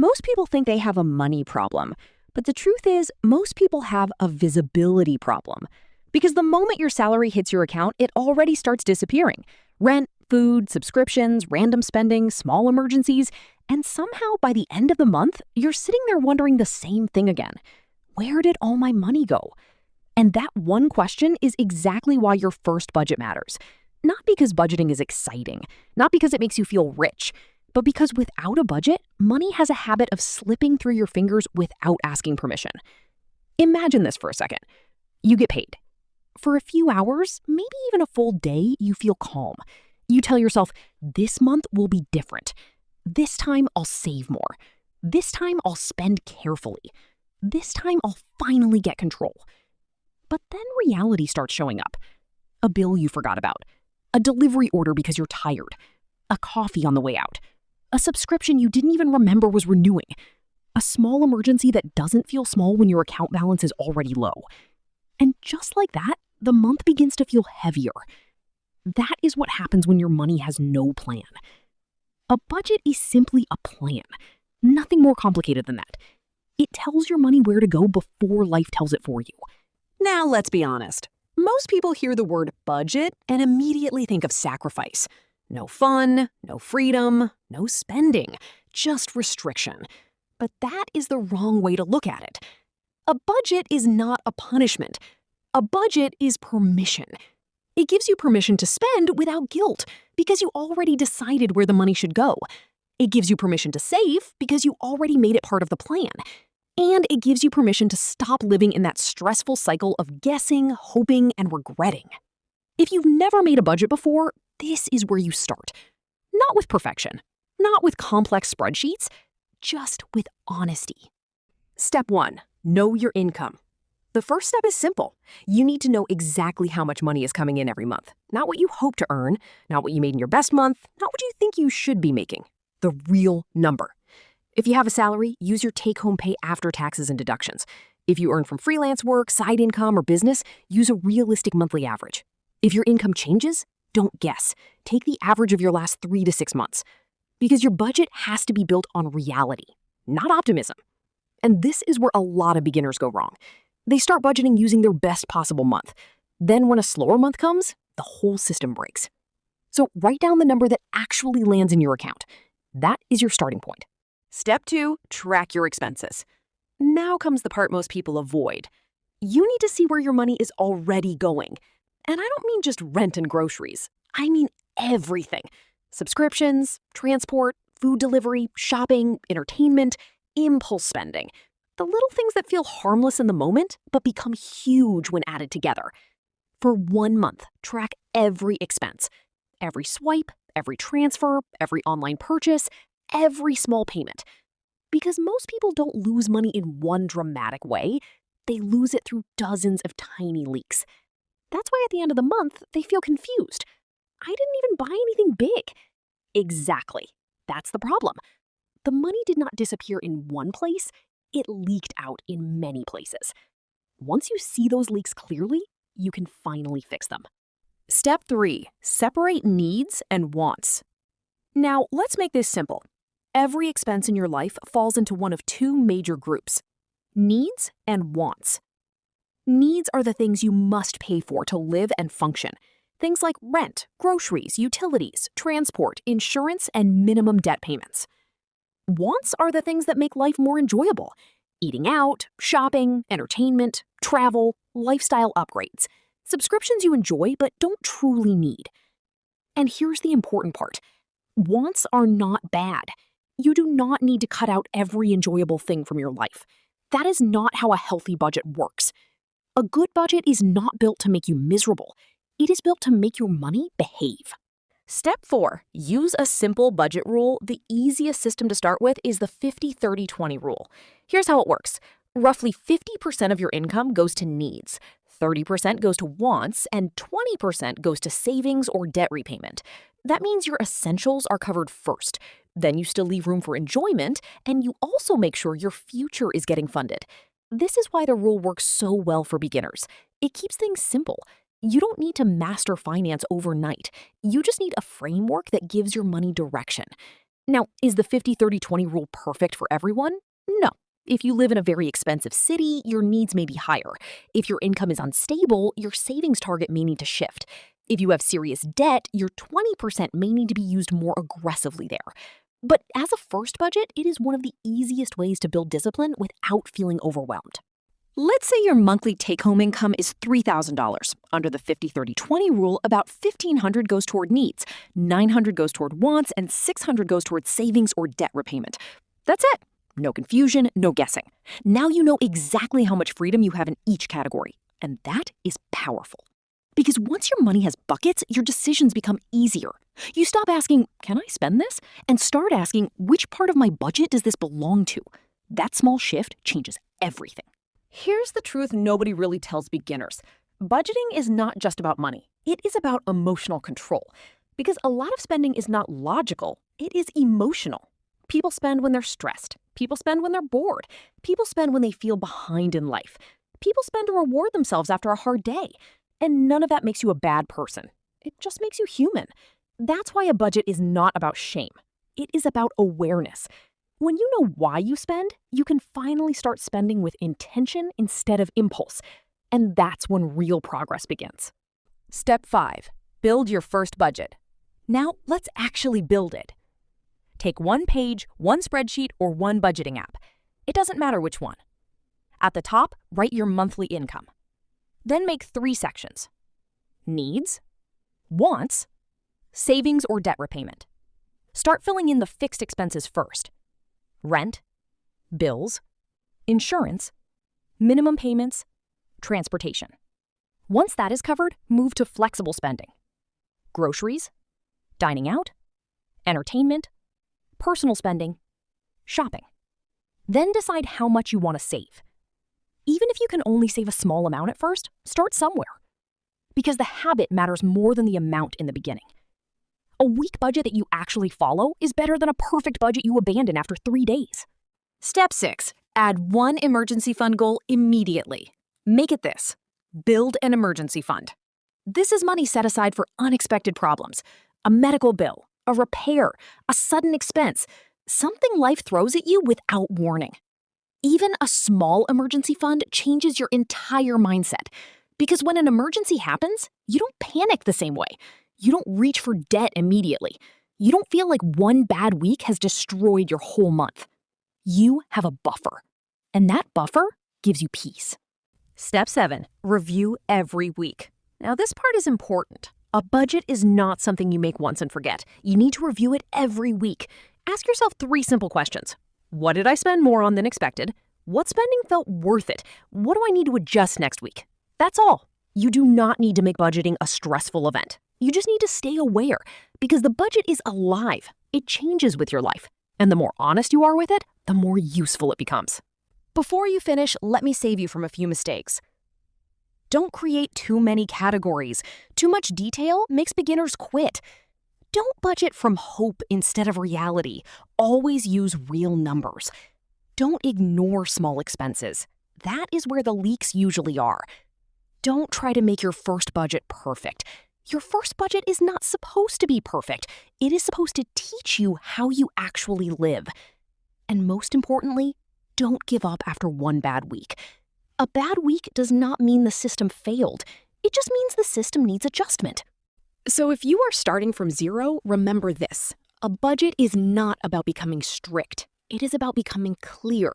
Most people think they have a money problem, but the truth is, most people have a visibility problem. Because the moment your salary hits your account, it already starts disappearing. Rent, food, subscriptions, random spending, small emergencies, and somehow by the end of the month, you're sitting there wondering the same thing again. Where did all my money go? And that one question is exactly why your first budget matters. Not because budgeting is exciting, not because it makes you feel rich, but because without a budget, money has a habit of slipping through your fingers without asking permission. Imagine this for a second. You get paid. For a few hours, maybe even a full day, you feel calm. You tell yourself, this month will be different. This time I'll save more. This time I'll spend carefully. This time I'll finally get control. But then reality starts showing up. A bill you forgot about. A delivery order because you're tired. A coffee on the way out. A subscription you didn't even remember was renewing. A small emergency that doesn't feel small when your account balance is already low. And just like that, the month begins to feel heavier. That is what happens when your money has no plan. A budget is simply a plan. Nothing more complicated than that. It tells your money where to go before life tells it for you. Now, let's be honest. Most people hear the word budget and immediately think of sacrifice. No fun, no freedom, no spending, just restriction. But that is the wrong way to look at it. A budget is not a punishment. A budget is permission. It gives you permission to spend without guilt because you already decided where the money should go. It gives you permission to save because you already made it part of the plan. And it gives you permission to stop living in that stressful cycle of guessing, hoping, and regretting. If you've never made a budget before, this is where you start. Not with perfection, not with complex spreadsheets, just with honesty. Step 1, know your income. The first step is simple. You need to know exactly how much money is coming in every month. Not what you hope to earn, not what you made in your best month, not what you think you should be making. The real number. If you have a salary, use your take-home pay after taxes and deductions. If you earn from freelance work, side income, or business, use a realistic monthly average. If your income changes, don't guess. Take the average of your last 3 to 6 months. Because your budget has to be built on reality, not optimism. And this is where a lot of beginners go wrong. They start budgeting using their best possible month. Then when a slower month comes, the whole system breaks. So write down the number that actually lands in your account. That is your starting point. Step 2, track your expenses. Now comes the part most people avoid. You need to see where your money is already going. And I don't mean just rent and groceries. I mean everything. Subscriptions, transport, food delivery, shopping, entertainment, impulse spending. The little things that feel harmless in the moment, but become huge when added together. For 1 month, track every expense. Every swipe, every transfer, every online purchase, every small payment. Because most people don't lose money in one dramatic way. They lose it through dozens of tiny leaks. That's why at the end of the month, they feel confused. I didn't even buy anything big. Exactly. That's the problem. The money did not disappear in one place. It leaked out in many places. Once you see those leaks clearly, you can finally fix them. Step 3, separate needs and wants. Now, let's make this simple. Every expense in your life falls into one of 2 major groups: needs and wants. Needs are the things you must pay for to live and function. Things like rent, groceries, utilities, transport, insurance, and minimum debt payments. Wants are the things that make life more enjoyable. Eating out, shopping, entertainment, travel, lifestyle upgrades. Subscriptions you enjoy but don't truly need. And here's the important part. Wants are not bad. You do not need to cut out every enjoyable thing from your life. That is not how a healthy budget works. A good budget is not built to make you miserable. It is built to make your money behave. Step 4, use a simple budget rule. The easiest system to start with is the 50-30-20 rule. Here's how it works. Roughly 50% of your income goes to needs, 30% goes to wants, and 20% goes to savings or debt repayment. That means your essentials are covered first. Then you still leave room for enjoyment, and you also make sure your future is getting funded. This is why the rule works so well for beginners. It keeps things simple. You don't need to master finance overnight. You just need a framework that gives your money direction. Now, is the 50-30-20 rule perfect for everyone? No. If you live in a very expensive city, your needs may be higher. If your income is unstable, your savings target may need to shift. If you have serious debt, your 20% may need to be used more aggressively there. But as a first budget, it is one of the easiest ways to build discipline without feeling overwhelmed. Let's say your monthly take-home income is $3,000. Under the 50-30-20 rule, about $1,500 goes toward needs, $900 goes toward wants, and $600 goes toward savings or debt repayment. That's it. No confusion, no guessing. Now you know exactly how much freedom you have in each category, and that is powerful. Because once your money has buckets, your decisions become easier. You stop asking, can I spend this? And start asking, which part of my budget does this belong to? That small shift changes everything. Here's the truth nobody really tells beginners. Budgeting is not just about money. It is about emotional control. Because a lot of spending is not logical, it is emotional. People spend when they're stressed. People spend when they're bored. People spend when they feel behind in life. People spend to reward themselves after a hard day. And none of that makes you a bad person. It just makes you human. That's why a budget is not about shame. It is about awareness. When you know why you spend, you can finally start spending with intention instead of impulse. And that's when real progress begins. Step 5. Build your first budget. Now, let's actually build it. Take one page, one spreadsheet, or one budgeting app. It doesn't matter which one. At the top, write your monthly income. Then make 3 sections: needs, wants, savings or debt repayment. Start filling in the fixed expenses first: rent, bills, insurance, minimum payments, transportation. Once that is covered, move to flexible spending: groceries, dining out, entertainment, personal spending, shopping. Then decide how much you want to save. Even if you can only save a small amount at first, start somewhere. Because the habit matters more than the amount in the beginning. A weak budget that you actually follow is better than a perfect budget you abandon after 3 days. Step 6. Add one emergency fund goal immediately. Make it this: build an emergency fund. This is money set aside for unexpected problems: a medical bill, a repair, a sudden expense, something life throws at you without warning. Even a small emergency fund changes your entire mindset. Because when an emergency happens, you don't panic the same way. You don't reach for debt immediately. You don't feel like one bad week has destroyed your whole month. You have a buffer. And that buffer gives you peace. Step 7. Review every week. Now, this part is important. A budget is not something you make once and forget. You need to review it every week. Ask yourself 3 simple questions. What did I spend more on than expected? What spending felt worth it? What do I need to adjust next week? That's all. You do not need to make budgeting a stressful event. You just need to stay aware, because the budget is alive. It changes with your life. And the more honest you are with it, the more useful it becomes. Before you finish, let me save you from a few mistakes. Don't create too many categories. Too much detail makes beginners quit. Don't budget from hope instead of reality. Always use real numbers. Don't ignore small expenses. That is where the leaks usually are. Don't try to make your first budget perfect. Your first budget is not supposed to be perfect. It is supposed to teach you how you actually live. And most importantly, don't give up after one bad week. A bad week does not mean the system failed. It just means the system needs adjustment. So if you are starting from zero, remember this: a budget is not about becoming strict. It is about becoming clear.